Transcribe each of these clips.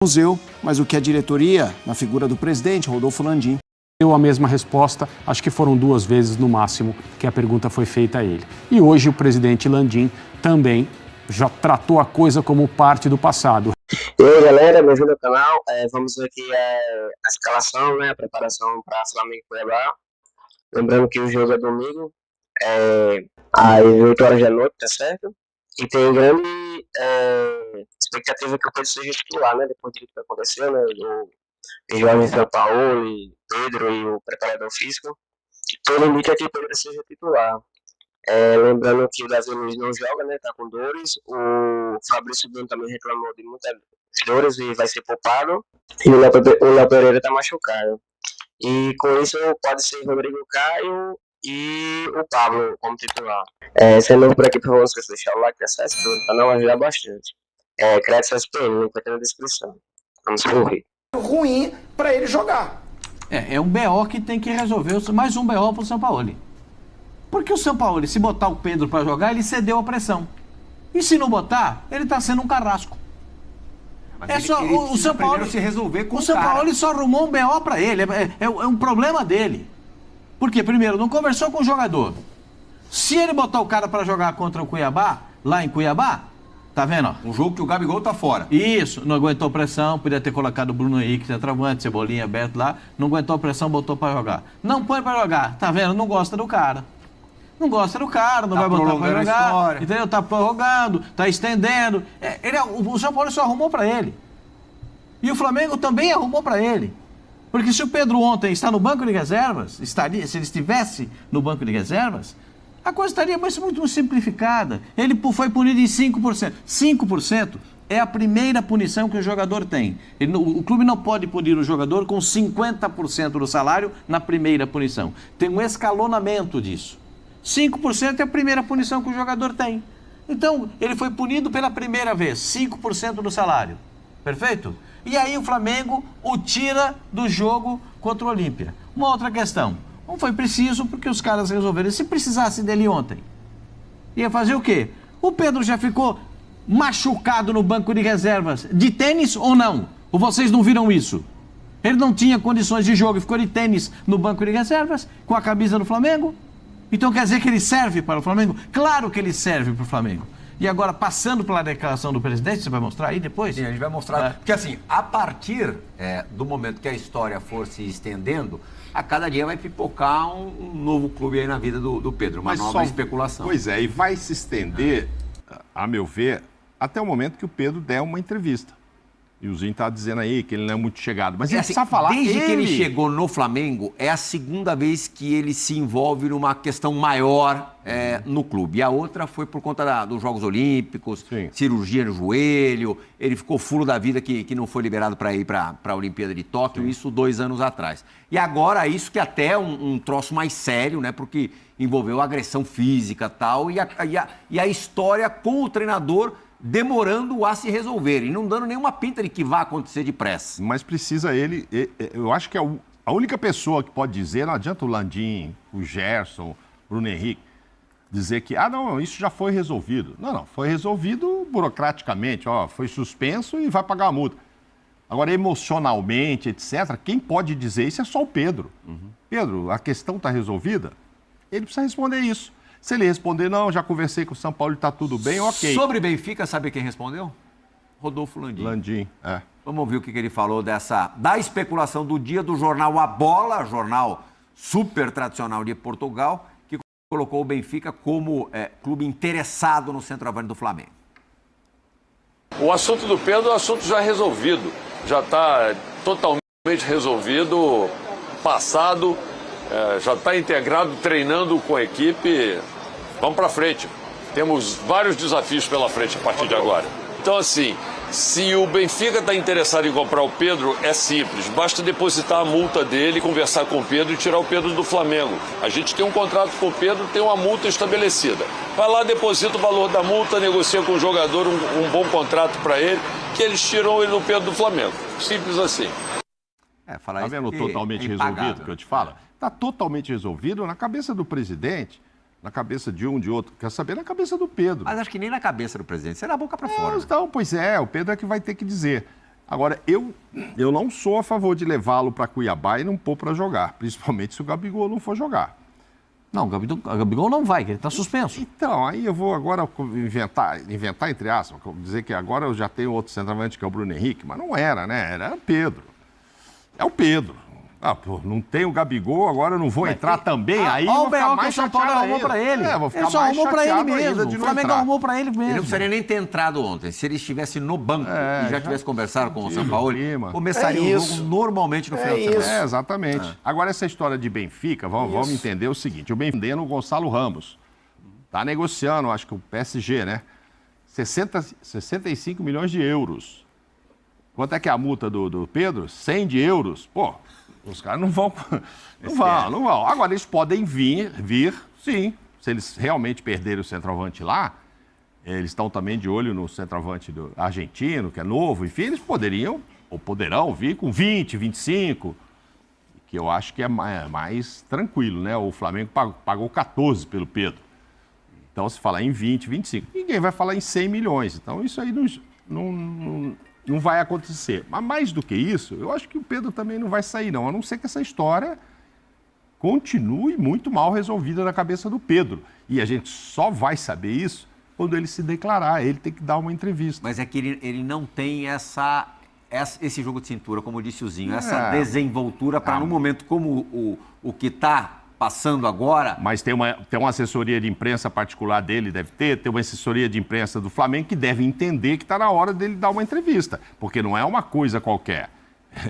museu, mas o que a diretoria, na figura do presidente, Rodolfo Landim, deu a mesma resposta, acho que foram 2 vezes no máximo que a pergunta foi feita a ele. E hoje o presidente Landim também já tratou a coisa como parte do passado. E aí, galera, bem-vindo ao canal. Vamos ver aqui a escalação, né, a preparação para Flamengo e Cuiabá. Lembrando que o jogo é domingo, às 8 horas da noite, tá certo? E tem grande expectativa que o Pedro seja titular, né, depois do que aconteceu, né, o Jorge Sampaoli, Pedro e o preparador físico. Todo indica que o Pedro seja titular. Lembrando que o Davi Luiz não joga, né, tá com dores. O Fabrício Bruno também reclamou de muitas dores e vai ser poupado. E o Léo Pereira tá machucado. E com isso pode ser Rodrigo Caio e o Pablo como titular. Se é novo por aqui, por favor, não esqueça de deixar o like e se inscrever no canal, ajuda bastante. Crédito SPN, link vai ter na descrição. Vamos pro vídeo. Ruim para ele jogar. É um BO que tem que resolver, mais um BO pro Sampaoli. Porque o Sampaoli, se botar o Pedro para jogar, ele cedeu a pressão. E se não botar, ele tá sendo um carrasco. Mas o Sampaoli se resolver com o Sampaoli só arrumou um BO para ele, é um problema dele. Porque, primeiro, não conversou com o jogador. Se ele botar o cara para jogar contra o Cuiabá, lá em Cuiabá, tá vendo? Um jogo que o Gabigol tá fora. Isso, não aguentou pressão, podia ter colocado o Bruno Henrique, centroavante, Cebolinha aberto lá, não aguentou pressão, botou para jogar. Não põe para jogar, tá vendo? Não gosta do cara. Não gosta do cara, não vai botar pra jogar, entendeu? Tá prorrogando, tá estendendo. O São Paulo só arrumou pra ele. E o Flamengo também arrumou pra ele. Porque se o Pedro ontem está no banco de reservas, se ele estivesse no banco de reservas, a coisa estaria muito simplificada. Ele foi punido em 5%. 5% é a primeira punição que o jogador tem. O clube não pode punir o jogador com 50% do salário na primeira punição. Tem um escalonamento disso. 5% é a primeira punição que o jogador tem. Então, ele foi punido pela primeira vez, 5% do salário. Perfeito? E aí o Flamengo o tira do jogo contra o Olímpia. Uma outra questão. Não foi preciso porque os caras resolveram. Se precisasse dele ontem, ia fazer o quê? O Pedro já ficou machucado no banco de reservas. De tênis ou não? Ou vocês não viram isso? Ele não tinha condições de jogo e ficou de tênis no banco de reservas com a camisa do Flamengo? Então quer dizer que ele serve para o Flamengo? Claro que ele serve para o Flamengo. E agora, passando pela declaração do presidente, você vai mostrar aí depois? Sim, a gente vai mostrar. Porque assim, a partir do momento que a história for se estendendo, a cada dia vai pipocar um novo clube aí na vida do Pedro, uma nova especulação. Pois é, e vai se estender, a meu ver, até o momento que o Pedro der uma entrevista. E o Zinho tá dizendo aí que ele não é muito chegado. Mas ele precisa falar. Desde que ele chegou no Flamengo, é a segunda vez que ele se envolve numa questão maior no clube. E a outra foi por conta dos Jogos Olímpicos, sim, cirurgia no joelho. Ele ficou fulo da vida que não foi liberado para ir para a Olimpíada de Tóquio, sim, isso 2 anos atrás. E agora isso que até é um troço mais sério, né? Porque envolveu agressão física e tal. E a história com o treinador demorando a se resolver e não dando nenhuma pinta de que vai acontecer depressa. Mas precisa ele... Eu acho que a única pessoa que pode dizer, não adianta o Landim, o Gerson, o Bruno Henrique, dizer que, não, isso já foi resolvido. Não, foi resolvido burocraticamente, foi suspenso e vai pagar a multa. Agora, emocionalmente, etc., quem pode dizer isso é só o Pedro. Pedro, a questão está resolvida? Ele precisa responder isso. Se ele responder, não, já conversei com o São Paulo e está tudo bem, ok. Sobre Benfica, sabe quem respondeu? Rodolfo Landim. Landim, Vamos ouvir o que ele falou da especulação do dia do jornal A Bola, jornal super tradicional de Portugal, que colocou o Benfica como clube interessado no centroavante do Flamengo. O assunto do Pedro é um assunto já resolvido, já está totalmente resolvido, passado. Já está integrado, treinando com a equipe. Vamos para frente. Temos vários desafios pela frente a partir de agora. Então, assim, se o Benfica está interessado em comprar o Pedro, é simples. Basta depositar a multa dele, conversar com o Pedro e tirar o Pedro do Flamengo. A gente tem um contrato com o Pedro, tem uma multa estabelecida. Vai lá, deposita o valor da multa, negocia com o jogador um bom contrato para ele, que eles tiram ele do Pedro do Flamengo. Simples assim. Tá vendo totalmente resolvido que eu te falo? Está totalmente resolvido na cabeça do presidente, na cabeça de um, de outro. Quer saber na cabeça do Pedro. Mas acho que nem na cabeça do presidente, será a boca para fora. Então, pois é, o Pedro é que vai ter que dizer. Agora, eu não sou a favor de levá-lo para Cuiabá e não pôr para jogar, principalmente se o Gabigol não for jogar. Não, o Gabigol não vai, que ele está suspenso. Então, aí eu vou agora inventar entre aspas, dizer que agora eu já tenho outro centroavante que é o Bruno Henrique, mas não era, né? Era o Pedro. É o Pedro. Ah, pô, não tem o Gabigol, agora eu não vou entrar também, aí eu vou ficar mais chateado. O São Paulo arrumou para ele. Ele só arrumou para ele mesmo. O Flamengo arrumou para ele mesmo. Ele não precisaria nem ter entrado ontem. Se ele estivesse no banco e já tivesse conversado com o São Paulo, começaria o jogo normalmente no final de semana. É, exatamente. Agora, essa história de Benfica, vamos entender o seguinte. O Benfica, o Gonçalo Ramos, está negociando, acho que o PSG, né? 65 milhões de euros. Quanto é que é a multa do Pedro? 100 de euros. Pô, os caras não vão. Não vão. Agora, eles podem vir, sim. Se eles realmente perderem o centroavante lá, eles estão também de olho no centroavante do argentino, que é novo, enfim, eles poderiam, ou poderão vir com 20, 25, que eu acho que é mais tranquilo, né? O Flamengo pagou 14 pelo Pedro. Então, se falar em 20, 25, ninguém vai falar em 100 milhões. Então, isso aí não vai acontecer. Mas mais do que isso, eu acho que o Pedro também não vai sair, não. A não ser que essa história continue muito mal resolvida na cabeça do Pedro. E a gente só vai saber isso quando ele se declarar. Ele tem que dar uma entrevista. Mas é que ele não tem esse jogo de cintura, como disse o Zinho, essa desenvoltura para, num momento como o que está passando agora. Mas tem uma assessoria de imprensa particular dele, tem uma assessoria de imprensa do Flamengo que deve entender que está na hora dele dar uma entrevista, porque não é uma coisa qualquer.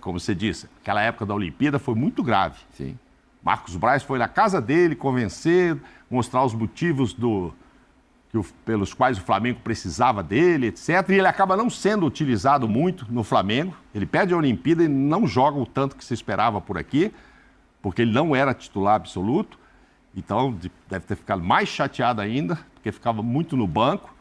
Como você disse, aquela época da Olimpíada foi muito grave. Sim. Marcos Braz foi na casa dele convencer, mostrar os motivos pelos quais o Flamengo precisava dele, etc. E ele acaba não sendo utilizado muito no Flamengo. Ele perde a Olimpíada e não joga o tanto que se esperava por aqui, porque ele não era titular absoluto, então deve ter ficado mais chateado ainda, porque ficava muito no banco,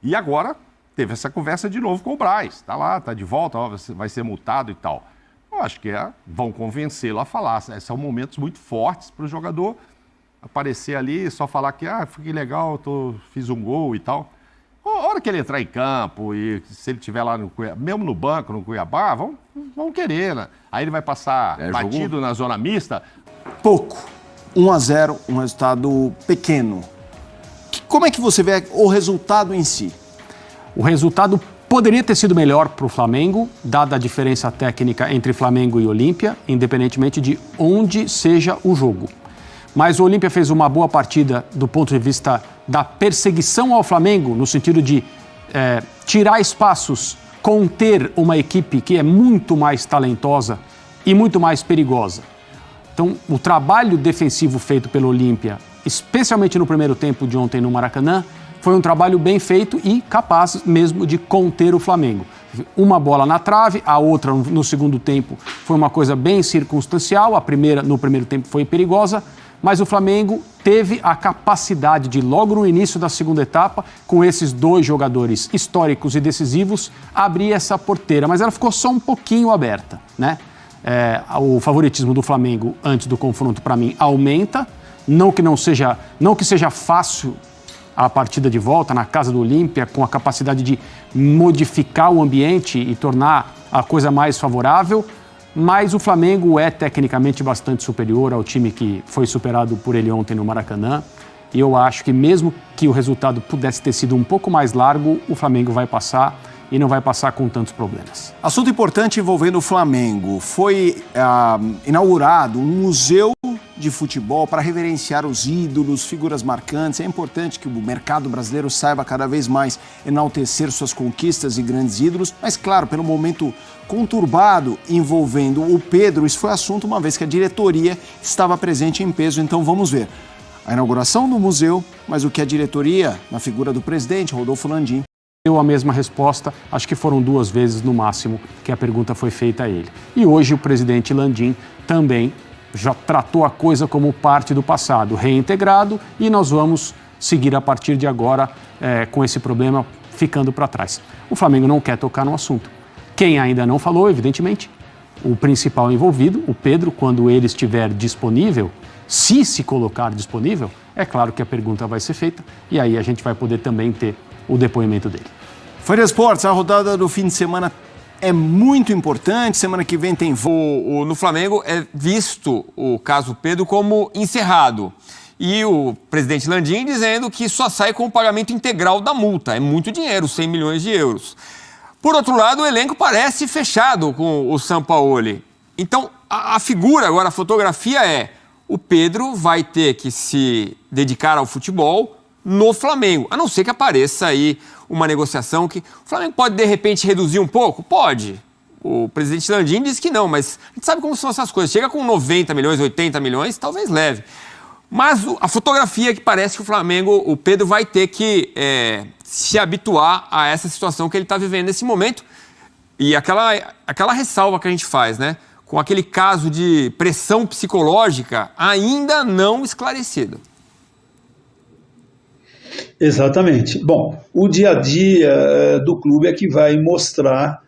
e agora teve essa conversa de novo com o Braz, está lá, está de volta, vai ser multado e tal. Eu acho que vão convencê-lo a falar, são momentos muito fortes para o jogador aparecer ali e só falar que, fiquei legal, fiz um gol e tal. A hora que ele entrar em campo e se ele estiver lá, mesmo no banco, no Cuiabá, vão querer, né? Aí ele vai passar batido na zona mista. Pouco. 1-0, um resultado pequeno. Como é que você vê o resultado em si? O resultado poderia ter sido melhor para o Flamengo, dada a diferença técnica entre Flamengo e Olímpia, independentemente de onde seja o jogo. Mas o Olímpia fez uma boa partida do ponto de vista da perseguição ao Flamengo, no sentido de tirar espaços, conter uma equipe que é muito mais talentosa e muito mais perigosa. Então, o trabalho defensivo feito pelo Olímpia, especialmente no primeiro tempo de ontem no Maracanã, foi um trabalho bem feito e capaz mesmo de conter o Flamengo. Uma bola na trave, a outra no segundo tempo foi uma coisa bem circunstancial, a primeira no primeiro tempo foi perigosa, mas o Flamengo teve a capacidade de, logo no início da segunda etapa, com esses dois jogadores históricos e decisivos, abrir essa porteira. Mas ela ficou só um pouquinho aberta, né? O favoritismo do Flamengo antes do confronto, para mim, aumenta. Não que seja fácil a partida de volta na casa do Olímpia, com a capacidade de modificar o ambiente e tornar a coisa mais favorável, mas o Flamengo é tecnicamente bastante superior ao time que foi superado por ele ontem no Maracanã. E eu acho que mesmo que o resultado pudesse ter sido um pouco mais largo, o Flamengo vai passar e não vai passar com tantos problemas. Assunto importante envolvendo o Flamengo. Foi inaugurado um museu de futebol para reverenciar os ídolos, figuras marcantes. É importante que o mercado brasileiro saiba cada vez mais enaltecer suas conquistas e grandes ídolos, mas claro, pelo momento conturbado envolvendo o Pedro, isso foi assunto uma vez que a diretoria estava presente em peso, então vamos ver a inauguração do museu, mas o que a diretoria, na figura do presidente Rodolfo Landim, deu a mesma resposta, acho que foram 2 vezes no máximo que a pergunta foi feita a ele. E hoje o presidente Landim também já tratou a coisa como parte do passado, reintegrado, e nós vamos seguir a partir de agora com esse problema ficando para trás. O Flamengo não quer tocar no assunto. Quem ainda não falou, evidentemente, o principal envolvido, o Pedro, quando ele estiver disponível, se colocar disponível, é claro que a pergunta vai ser feita e aí a gente vai poder também ter o depoimento dele. Folha Esportes, a rodada do fim de semana é muito importante. Semana que vem tem no Flamengo é visto o caso Pedro como encerrado. E o presidente Landim dizendo que só sai com o pagamento integral da multa. É muito dinheiro, 100 milhões de euros. Por outro lado, o elenco parece fechado com o Sampaoli. Então, a figura agora, a fotografia é: o Pedro vai ter que se dedicar ao futebol no Flamengo. A não ser que apareça aí uma negociação que o Flamengo pode, de repente, reduzir um pouco? Pode. O presidente Landim disse que não, mas a gente sabe como são essas coisas. Chega com 90 milhões, 80 milhões, talvez leve. Mas a fotografia é que parece que o Pedro vai ter que se habituar a essa situação que ele está vivendo nesse momento. E aquela ressalva que a gente faz, né? Com aquele caso de pressão psicológica ainda não esclarecido. Exatamente. Bom, o dia a dia do clube é que vai mostrar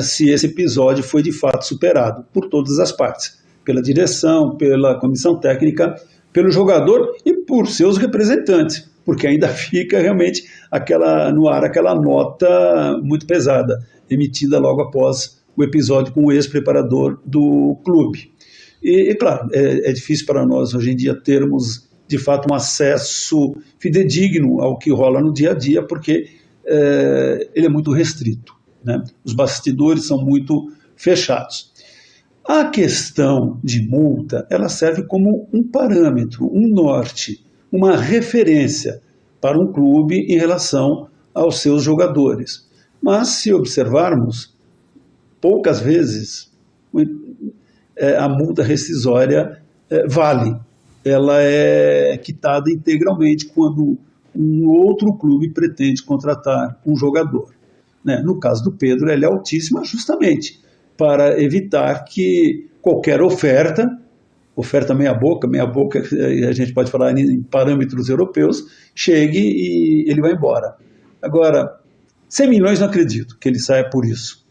se esse episódio foi de fato superado por todas as partes, pela direção, pela comissão técnica, pelo jogador e por seus representantes, porque ainda fica realmente no ar aquela nota muito pesada, emitida logo após o episódio com o ex-preparador do clube. E claro, é difícil para nós hoje em dia termos de fato um acesso fidedigno ao que rola no dia a dia, porque ele é muito restrito, né? Os bastidores são muito fechados. A questão de multa, ela serve como um parâmetro, um norte, uma referência para um clube em relação aos seus jogadores. Mas, se observarmos, poucas vezes a multa rescisória vale. Ela é quitada integralmente quando um outro clube pretende contratar um jogador, né? No caso do Pedro, ela é altíssima justamente para evitar que qualquer oferta meia boca, a gente pode falar em parâmetros europeus, chegue e ele vai embora. Agora, 100 milhões não acredito que ele saia por isso,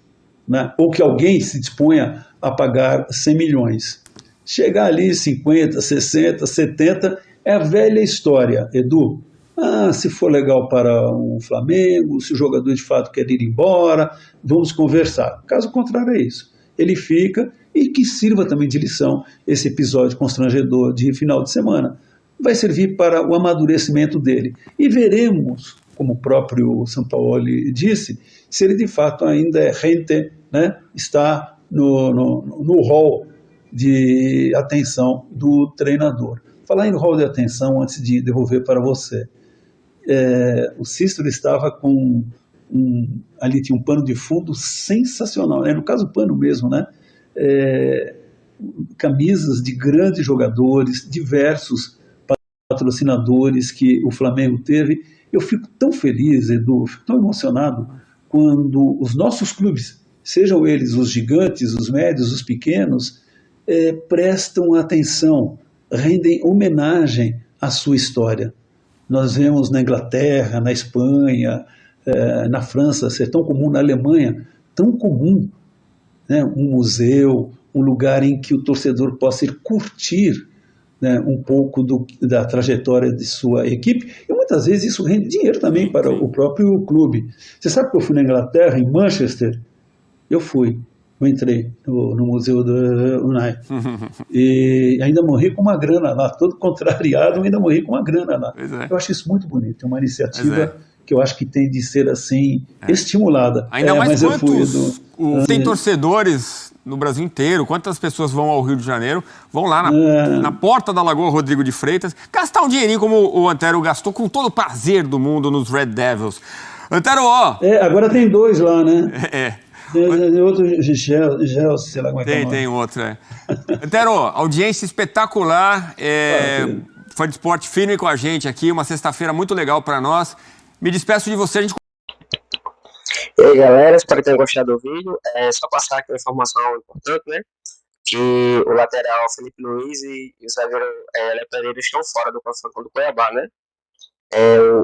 né? Ou que alguém se disponha a pagar 100 milhões. Chegar ali 50, 60, 70 é a velha história, Edu. Se for legal para o Flamengo, se o jogador de fato quer ir embora, vamos conversar. Caso contrário é isso. Ele fica, e que sirva também de lição esse episódio constrangedor de final de semana. Vai servir para o amadurecimento dele. E veremos, como o próprio Sampaoli disse, se ele de fato ainda é rente, né? Está no hall de atenção do treinador. Falar em hall de atenção, antes de devolver para você, o Cícero estava com ali tinha um pano de fundo sensacional, né? No caso o pano mesmo, né? Camisas de grandes jogadores, diversos patrocinadores que o Flamengo teve. Eu fico tão feliz, Edu, fico tão emocionado quando os nossos clubes, sejam eles os gigantes, os médios, os pequenos, prestam atenção, rendem homenagem à sua história. Nós vemos na Inglaterra, na Espanha, na França, ser tão comum, na Alemanha, tão comum, né? Um museu, um lugar em que o torcedor possa ir curtir, né, um pouco da trajetória de sua equipe, e muitas vezes isso rende dinheiro também para o próprio clube. Você sabe que eu fui na Inglaterra, em Manchester? Eu entrei no Museu do Unai. E ainda morri com uma grana lá, todo contrariado, ainda morri com uma grana lá. Eu acho isso muito bonito, é uma iniciativa que eu acho que tem de ser assim, estimulada. Ainda mais quantos tem torcedores no Brasil inteiro, quantas pessoas vão ao Rio de Janeiro, vão lá na porta da Lagoa Rodrigo de Freitas, gastar um dinheirinho como o Antero gastou, com todo o prazer do mundo nos Red Devils. Antero, agora tem dois lá, né? Tem outro Gel, sei lá como é que é. Tem outro, Antero, audiência espetacular, foi de esporte firme com a gente aqui, uma sexta-feira muito legal para nós. Me despeço de você, a gente... E aí, galera, espero que tenham gostado do vídeo. Só passar aqui uma informação importante, né? Que o lateral Felipe Luiz e o zagueiro Léo Pereira estão fora do confronto do Cuiabá, né?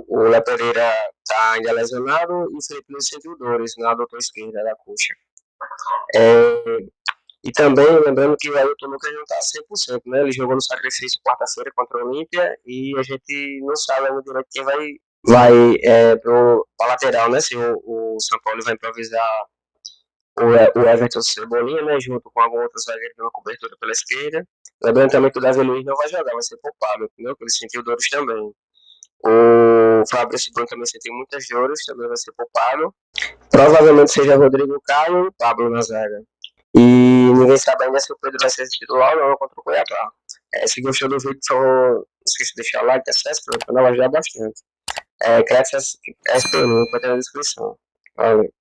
O Léo Pereira está ainda lesionado e o Felipe Luiz sentiu dores na adutora esquerda da coxa. E também, lembrando que o Ailton Lucas não está 100%, né? Ele jogou no sacrifício quarta-feira contra o Olímpia e a gente não sabe ainda direito quem vai para lateral, né? Se o São Paulo vai improvisar o Everton Cebolinha, né, junto com alguns outros zagueiros dando cobertura pela esquerda. Lembrando também que o Davi Luiz não vai jogar, vai ser poupado, entendeu? Porque ele sentiu dores também. O Fabrício Bruno também sentiu muitas dores, também vai ser poupado. Provavelmente seja Rodrigo Caio e Pablo na zaga. E ninguém sabe ainda se o Pedro vai ser titular ou não contra o Cuiabá. Se gostou do vídeo, por favor, não esqueça de deixar o like, acesse para o canal, vai ajudar bastante. Cresce a SPN, vai ter na descrição. Valeu.